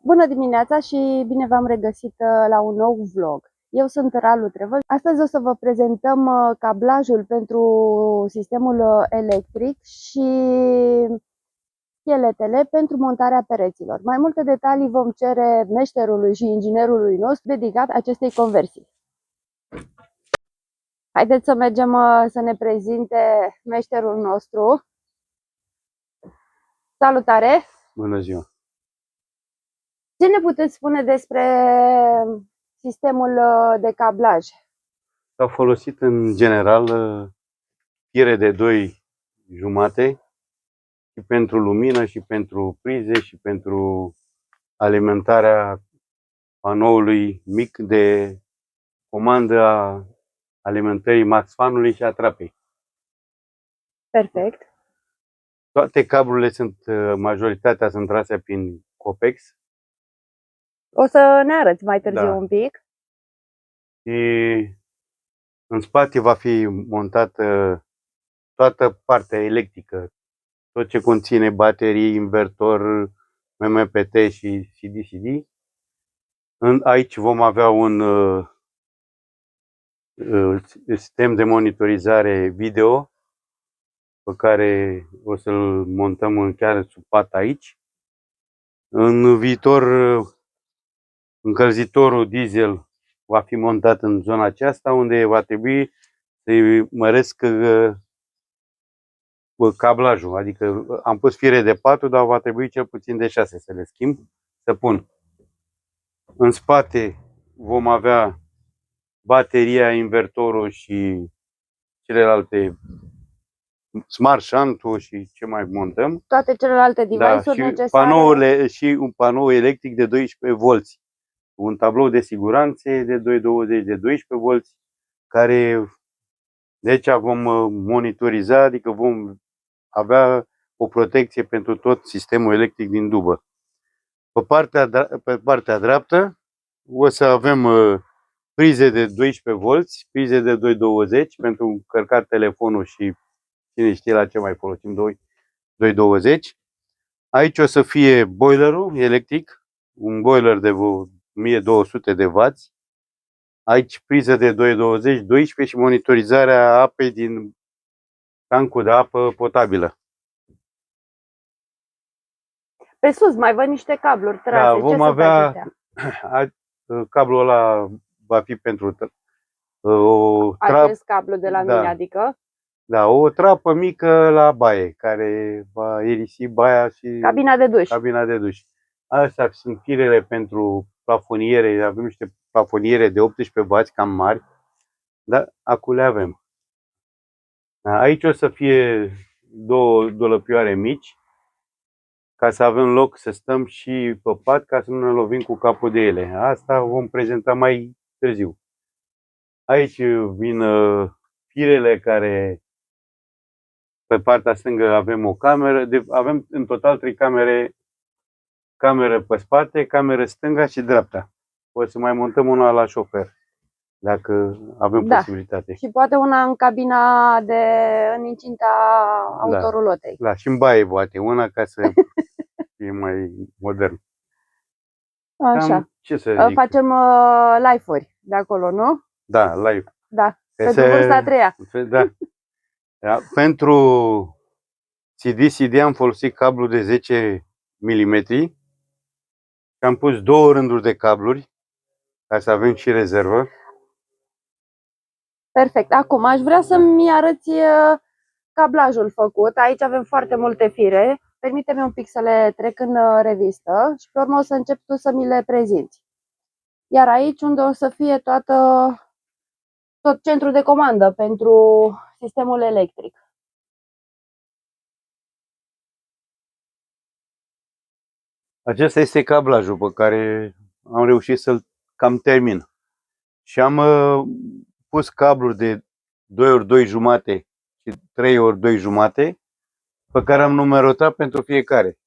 Bună dimineața și bine v-am regăsit la un nou vlog. Eu sunt Ralu Trevăl. Astăzi o să vă prezentăm cablajul pentru sistemul electric și scheletele pentru montarea pereților. Mai multe detalii vom cere meșterului și inginerului nostru dedicat acestei conversii. Haideți să mergem să ne prezinte meșterul nostru. Salutare! Bună ziua! Ce ne puteți spune despre sistemul de cablaj? S-au folosit în general fire de 2,5 și pentru lumină și pentru prize și pentru alimentarea panoului mic de comandă a alimentării maxfanului și a trapei. Perfect. Toate cablurile sunt, majoritatea sunt trase prin Copex. O să ne arăți mai târziu un pic. Și în spate va fi montată toată partea electrică, tot ce conține baterii, invertor, MMPT și CD-CD. Aici vom avea un sistem de monitorizare video pe care o să-l montăm chiar sub pat aici. În viitor, încălzitorul diesel va fi montat în zona aceasta, unde va trebui să-i măresc cablajul. Adică am pus fire de 4, dar va trebui cel puțin de 6 să le schimb, să pun. În spate vom avea bateria, invertorul și celelalte smart shunt-ul și ce mai montăm. Toate celelalte device-uri necesare. Panourile și un panou electric de 12 volți. Un tablou de siguranță de 220 de 12 volți, care de aici vom monitoriza, adică vom avea o protecție pentru tot sistemul electric din dubă. Pe partea dreaptă o să avem prize de 12 volți, prize de 220 pentru încărcat telefonul și cine știe la ce mai folosim 220. Aici o să fie boilerul electric, un boiler de 1200 de W. Aici priză de 220, 12 și monitorizarea apei din tancul de apă potabilă. Pe sus mai văd niște cabluri trase. Da, vom avea cablul ăla va fi pentru o trapă. Acest cablu de la mine, adică? Da, o trapă mică la baie, care va irisi baia și cabina de duș. Cabina de duș. Astea sunt firele pentru plafoniere. Avem niște plafoniere de 18W cam mari, dar acum le avem. Aici o să fie două dulăpioare mici, ca să avem loc să stăm și pe pat, ca să nu ne lovim cu capul de ele. Asta vom prezenta mai târziu. Aici vin firele care, pe partea stângă avem o cameră, avem în total 3 camere, cameră pe spate, cameră stânga și dreapta. O să mai montăm una la șofer, dacă avem posibilitate. Și poate una în cabina în incinta autorulotei. Da, și în baie poate una, ca să fie mai modern. Așa. Ce să zic? Facem live-uri de acolo, nu? Da, live. Da, pentru vârsta a treia. Da. Pentru CD-CD am folosit cablu de 10 mm și am pus 2 rânduri de cabluri, ca să avem și rezervă. Perfect. Acum aș vrea să-mi arăți cablajul făcut. Aici avem foarte multe fire. Permite-mi un pic să le trec în revistă și pe urmă o să încep tu să mi le prezinți. Iar aici unde o să fie tot centrul de comandă pentru sistemul electric. Acesta este cablajul pe care am reușit să-l cam termin. Și am pus cabluri de 2 ori 2 jumate și 3 ori 2 jumate, pe care am numerotat pentru fiecare.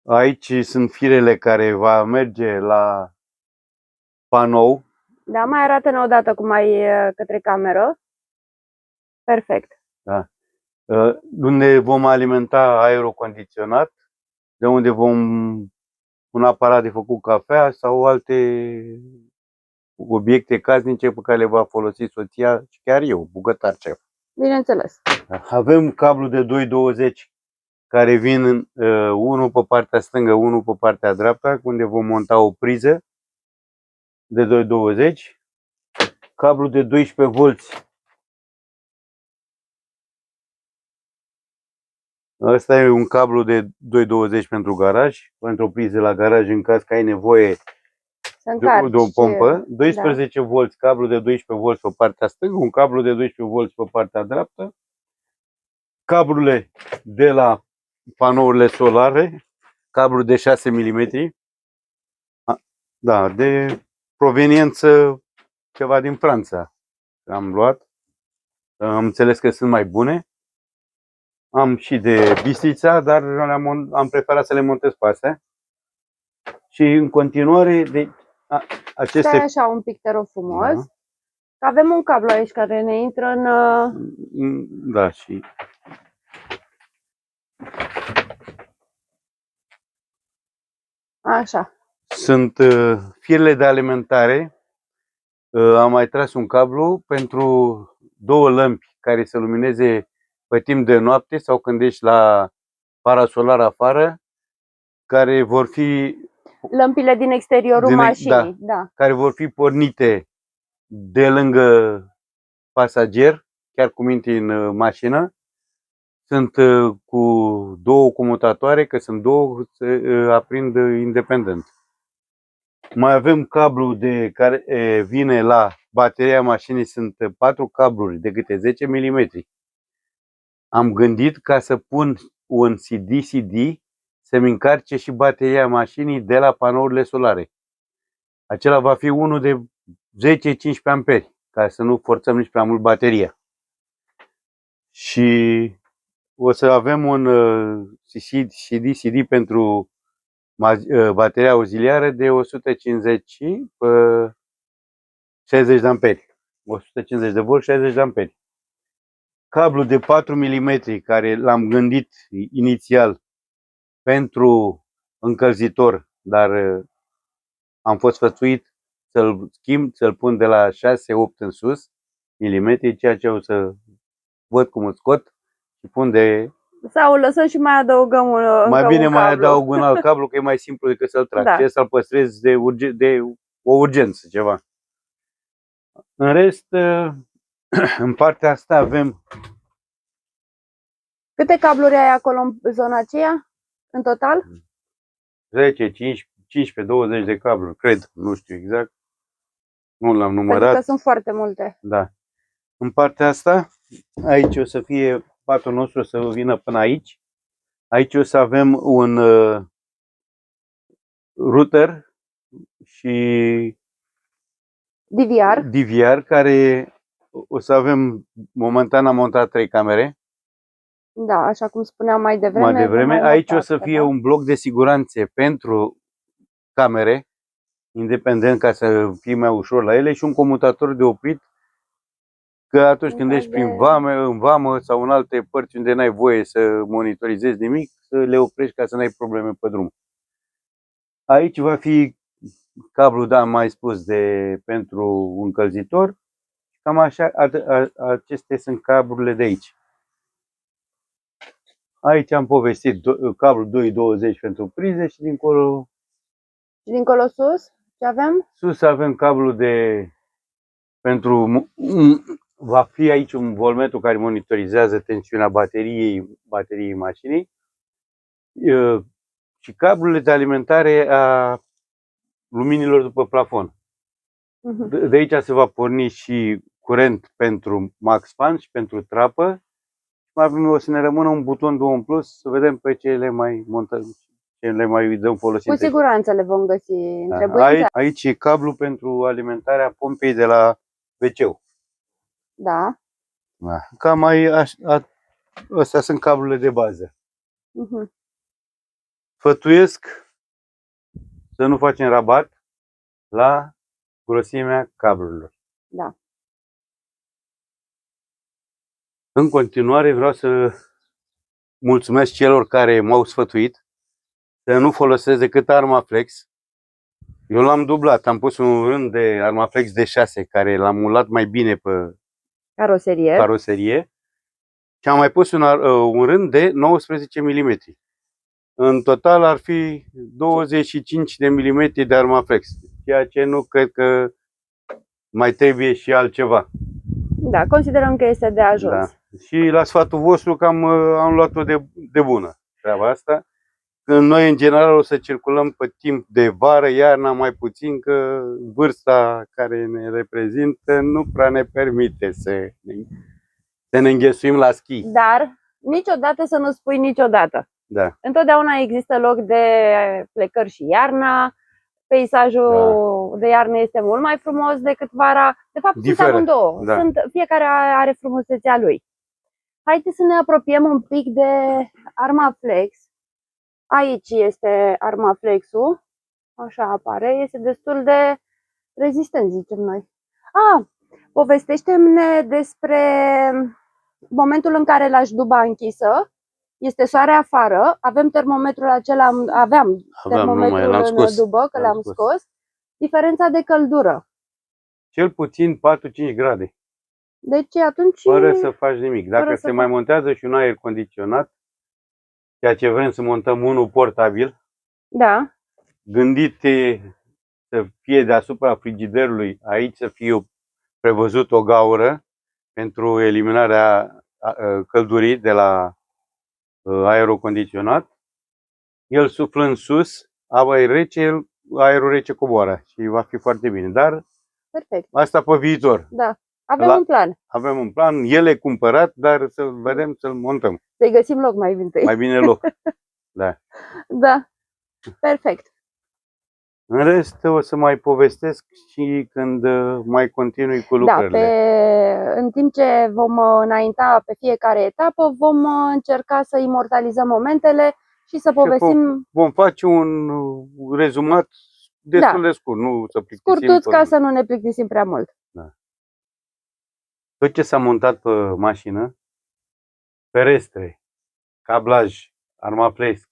Aici sunt firele care va merge la panou. Da, mai arată-ne o dată cum ai către cameră. Perfect. Da. Unde vom alimenta aerocondiționat, de unde vom un aparat de făcut cafea sau alte obiecte casnice pe care le va folosi soția și chiar eu, bucătar șef. Bineînțeles. Avem cablu de 220 care vin unul pe partea stângă, unul pe partea dreaptă, unde vom monta o priză de 220. Cablu de 12 volți. Ăsta e un cablu de 220 pentru garaj, pentru o priză la garaj în caz că ai nevoie de o pompă. 12 volți, cablu de 12 volți pe partea stângă, un cablu de 12 volți pe partea dreaptă. Cablurile de la panourile solare, cablu de 6 mm. Da, de proveniență ceva din Franța. Am luat. Am înțeles că sunt mai bune. Am și de Bistrița, dar am preferat să le montez pe astea. Și în continuare, aceste... Stai așa un pic, te rog frumos. Da. Că avem un cablu aici care ne intră în... Da, și... Așa. Sunt firele de alimentare. Am mai tras un cablu pentru 2 lămpi care să lumineze pe timp de noapte sau când ești la parasolar afară, care vor fi... Lămpile din exteriorul mașinii, da. Care vor fi pornite de lângă pasager, chiar cum intri în mașină. Sunt cu 2 comutatoare, că sunt 2, se aprind independent. Mai avem cablu care vine la bateria mașinii, sunt 4 cabluri de câte 10 mm. Am gândit ca să pun un CD să-mi încarce și bateria mașinii de la panourile solare. Acela va fi unul de 10-15 amperi, ca să nu forțăm nici prea mult bateria. Și o să avem un CD pentru bateria auxiliară de 150 pe 60 de amperi. 150 de volt, 60 de amperi. Cablu de 4 mm care l-am gândit inițial pentru încălzitor, dar am fost sfătuit să-l schimb, să-l pun de la 6-8 în sus milimetri, ceea ce o să văd cum îl scot și pun de... Sau lăsăm și mai adăugăm mai bine mai adaug un alt cablu, că e mai simplu decât să-l trag. Da. Ce să-l păstrez de o urgență, ceva. În rest, în partea asta avem... Câte cabluri ai acolo în zona aceea, în total? 10, 15, 20 de cabluri, cred, nu știu exact. Nu l-am numărat. Pentru că sunt foarte multe. Da. În partea asta, aici o să fie patul nostru, o să vină până aici. Aici o să avem un router și DVR care o să avem, momentan am montat 3 camere. Da, așa cum spuneam mai devreme. Aici o să fie un bloc de siguranță pentru camere, independent, ca să fie mai ușor la ele, și un comutator de oprit, că atunci când ești în vamă sau în alte părți unde n-ai voie să monitorizezi nimic, să le oprești ca să n-ai probleme pe drum. Aici va fi cablu, da, am mai spus, pentru încălzitor. Cam așa, acestea sunt cablurile de aici. Aici am povestit cablu 220 pentru prize și dincolo... Și dincolo sus, ce avem? Sus avem cablu va fi aici un voltmetru care monitorizează tensiunea bateriei mașinii și cablurile de alimentare a luminilor după plafon. De aici se va porni și curent pentru max fan și pentru trapă. O să ne rămână un buton 2 în plus, să vedem pe ce le mai montăm, ce le mai dăm folosite. Cu siguranță le vom găsi în trebuință. Aici e cablu pentru alimentarea pompei de la WC-ul. Da. Cam astea sunt cablurile de bază. Sfătuiesc să nu facem rabat la grosimea cablurilor. Da. În continuare vreau să mulțumesc celor care m-au sfătuit să nu folosesc decât Armaflex. Eu l-am dublat, am pus un rând de Armaflex de 6 care l-am mulat mai bine pe caroserie și am mai pus un rând de 19 mm. În total ar fi 25 de mm de Armaflex, ceea ce nu cred că mai trebuie și altceva. Da, considerăm că este de ajuns. Da. Și la sfatul vostru că am luat-o de bună treaba asta. Când noi în general o să circulăm pe timp de vară, iarna mai puțin, că vârsta care ne reprezintă nu prea ne permite să ne înghesuim la schi. Dar niciodată să nu spui niciodată. Da. Întotdeauna există loc de plecări și iarna. Peisajul de iarnă este mult mai frumos decât vara. De fapt, sunt amândouă. Da. Fiecare are frumusețea lui. Haideți să ne apropiem un pic de Armaflex. Aici este Armaflexul. Așa apare. Este destul de rezistent, zicem noi. Povestește-mi despre momentul în care lași duba închisă. Este soare afară, avem termometrul acela, aveam termometrul în dubă, că l-am scos. Diferența de căldură. Cel puțin 4-5 grade. Deci atunci... Fără să faci nimic. Dacă se mai montează și un aer condiționat, ceea ce vrem să montăm unul portabil, da, gândit să fie deasupra frigiderului, aici să fie prevăzut o gaură pentru eliminarea căldurii de la aerul condiționat, el suflă în sus, aerul rece coboară și va fi foarte bine. Dar perfect. Asta pe viitor. Da. Avem un plan. Avem un plan, el e cumpărat, dar să vedem să-l montăm. Să-i găsim loc mai bine. Mai bine loc. Da. Da. Perfect. În rest o să mai povestesc și când mai continui cu lucrările. Da, în timp ce vom înainta pe fiecare etapă, vom încerca să imortalizăm momentele și să povestim. Vom face un rezumat destul de scurt, nu să plictisim. Scurtuț, ca să nu ne plictisim prea mult. Da. Tot ce s-a montat pe mașină, ferestre, cablaj, Armaflex,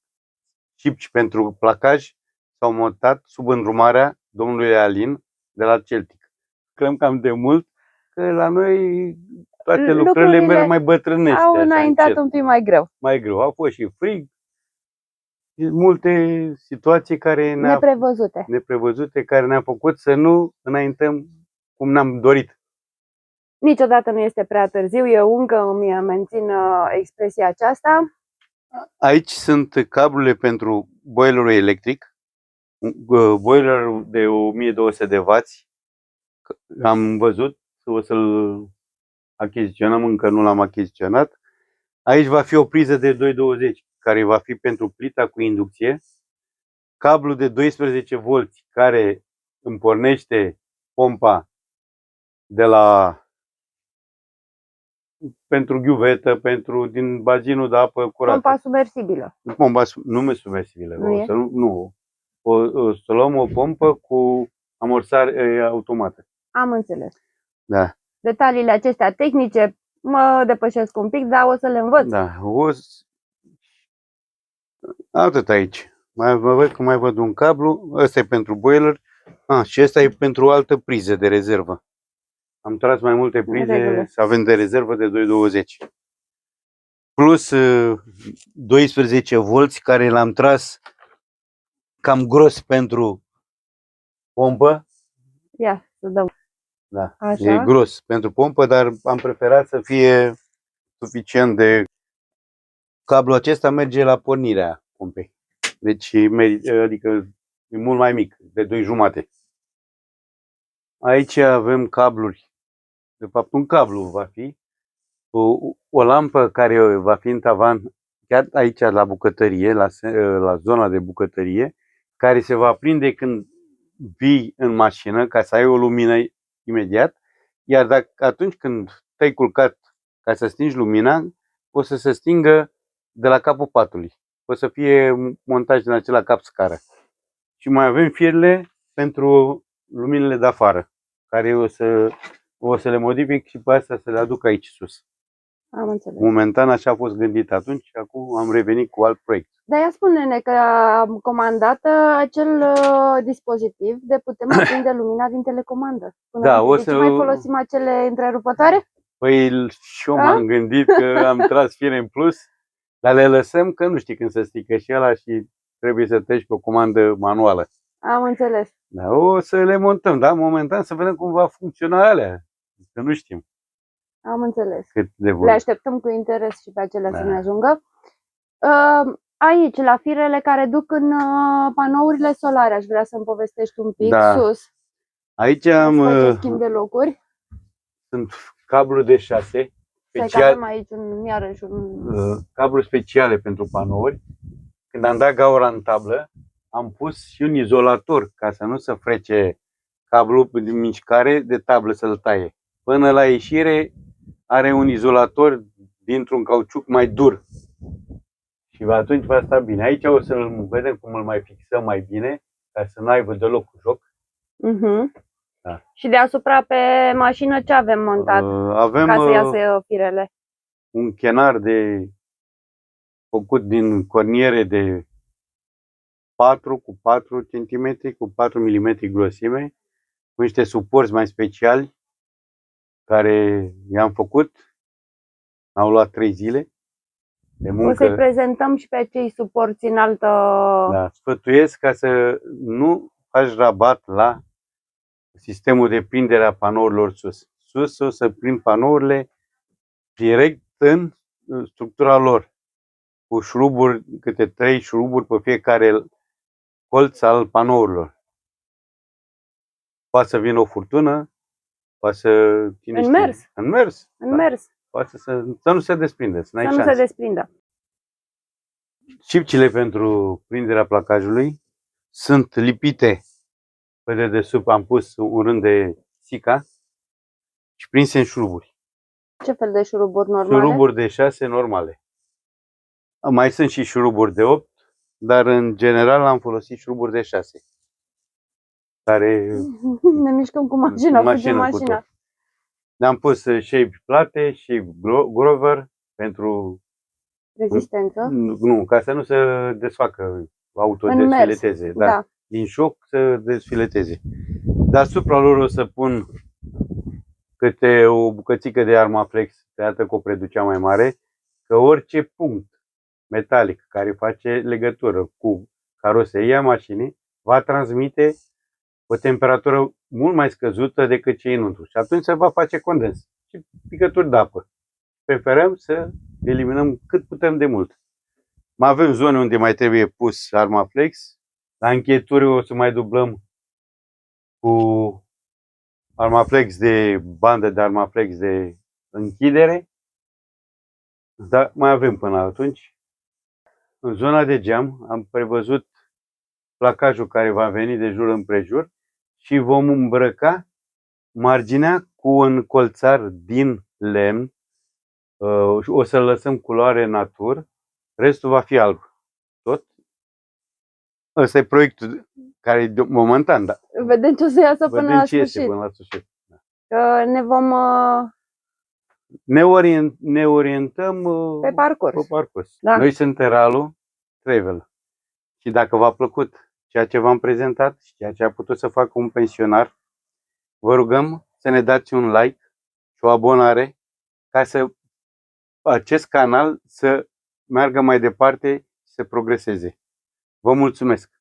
chipci pentru placaj, s-au montat sub îndrumarea domnului Alin de la Celtic. Cred cam de mult că la noi toate lucrările merg mai bătrânește. Au înaintat un pic mai greu. Mai greu. Au fost și frig, multe situații care neprevăzute care ne-au făcut să nu înaintăm cum ne-am dorit. Niciodată nu este prea târziu, eu încă îmi mențin expresia aceasta. Aici sunt cablurile pentru boilerul electric, boilerul de 1200 de W. Am văzut, o să-l achiziționăm, încă nu l-am achiziționat. Aici va fi o priză de 220, care va fi pentru plita cu inducție. Cablu de 12 V care îmi pornește pompa de la pentru ghiuvetă, din bazinul de apă curată. Pompa submersibilă. Nu e submersibilă. O să luăm o pompă cu amorsare automată. Am înțeles. Da. Detaliile acestea tehnice mă depășesc un pic, dar o să le învăț. Da. Atât aici. Mai văd un cablu. Ăsta e pentru boiler. Și ăsta e pentru o altă priză de rezervă. Am tras mai multe prize să avem de rezervă de 220. Plus 12 V care l-am tras cam gros pentru pompă. Ia, să dăm. Da, așa. E gros pentru pompă, dar am preferat să fie suficient de... Cablul acesta merge la pornirea pompei. Deci, adică e mult mai mic, de 2,5. Aici avem cabluri. De fapt, un cablu va fi. O lampă care va fi în tavan, chiar aici la bucătărie, la zona de bucătărie, care se va aprinde când vii în mașină, ca să ai o lumină imediat, iar atunci când te-ai culcat ca să stingi lumina, o să se stingă de la capul patului. O să fie montaj din acela cap-scară. Și mai avem firele pentru luminile de afară, care o să le modific și pe astea să le aduc aici sus. Am înțeles. Momentan așa a fost gândit atunci, acum am revenit cu alt proiect. Dar ia spune-ne că am comandat acel dispozitiv de putem aprinde lumina din telecomandă. Da, o Deci să- mai folosim acele întrerupătoare? Păi și eu m-am gândit că am tras fire în plus, dar le lăsăm că nu știi când se strică și ăla și trebuie să treci pe o comandă manuală. Am înțeles. Da, o să le montăm, da? Momentan să vedem cum va funcționa alea. Că nu știm Am înțeles. cât de Le bun. așteptăm cu interes și pe acelea să Da. ne ajungă. Aici, la firele care duc în panourile solare, aș vrea să-mi povestești un pic Da. sus. Aici Am face am, schimb de locuri. sunt cablu de 6, Stai că special, avem aici iarăși un... cablu speciale pentru panouri. Când am dat gaura în tablă, am pus și un izolator ca să nu se frece cablul din mișcare de tablă să-l taie. Până la ieșire are un izolator dintr-un cauciuc mai dur. Și atunci va sta bine. Aici o să-l vedem cum îl mai fixăm mai bine, ca să nu aibă deloc joc. Da. Și deasupra pe mașină ce avem montat Avem ca să iasă firele? un chenar făcut din corniere de 4 cu 4 cm, cu 4 mm grosime, cu niște suporți mai speciali care i-am făcut. Au luat 3 zile de muncă. O să-i prezentăm și pe acei suporți în altă... Da, sfătuiesc ca să nu faci rabat la sistemul de prindere a panourilor sus. Sus o să prind panourile direct în structura lor, cu șuruburi, câte 3 șuruburi pe fiecare colț al panourilor. Poate să vină o furtună, poate să... În mers. În mers. În Da. mers, Poate să nu se desprindă, să n-ai să nu se șanse. desprindă. Cipcile pentru prinderea placajului sunt lipite pe dedesubt, am pus un rând de sica și prinse în șuruburi. Ce fel de șuruburi normale? Șuruburi de 6 normale. Mai sunt și șuruburi de 8, dar în general am folosit șuruburi de 6. Care Ne mișcăm cu mașina, fugim mașina. Ne-am pus shape plate și grover pentru... Rezistență? Nu, ca să nu se desfacă, autodesfileteze. Da. Din șoc să desfileteze. Deasupra lor o să pun câte o bucățică de Armaflex, tăiată cu o preducea mai mare, că orice punct metalic care face legătură cu caroseria mașinii va transmite o temperatură mult mai scăzută decât cei înăuntru. Și atunci se va face condens și picături de apă. Preferăm să eliminăm cât putem de mult. Mai avem zone unde mai trebuie pus Armaflex. La încheieturi o să mai dublăm cu Armaflex de bandă de Armaflex de închidere. Dar mai avem până atunci. În zona de geam am prevăzut placajul care va veni de jur împrejur și vom îmbrăca marginea cu un colțar din lemn. O să lăsăm culoare natur, restul va fi alb. Tot. Ăsta e proiectul care e momentan, da. Vedem ce o să iasă până la sfârșit. Până la sfârșit. Că ne vom Ne orientăm pe parcurs. pe parcurs. Da. Noi suntem Ralu Travel. Și dacă v-a plăcut ceea ce v-am prezentat și ceea ce a putut să facă un pensionar, vă rugăm să ne dați un like și o abonare ca să acest canal să meargă mai departe și să progreseze. Vă mulțumesc!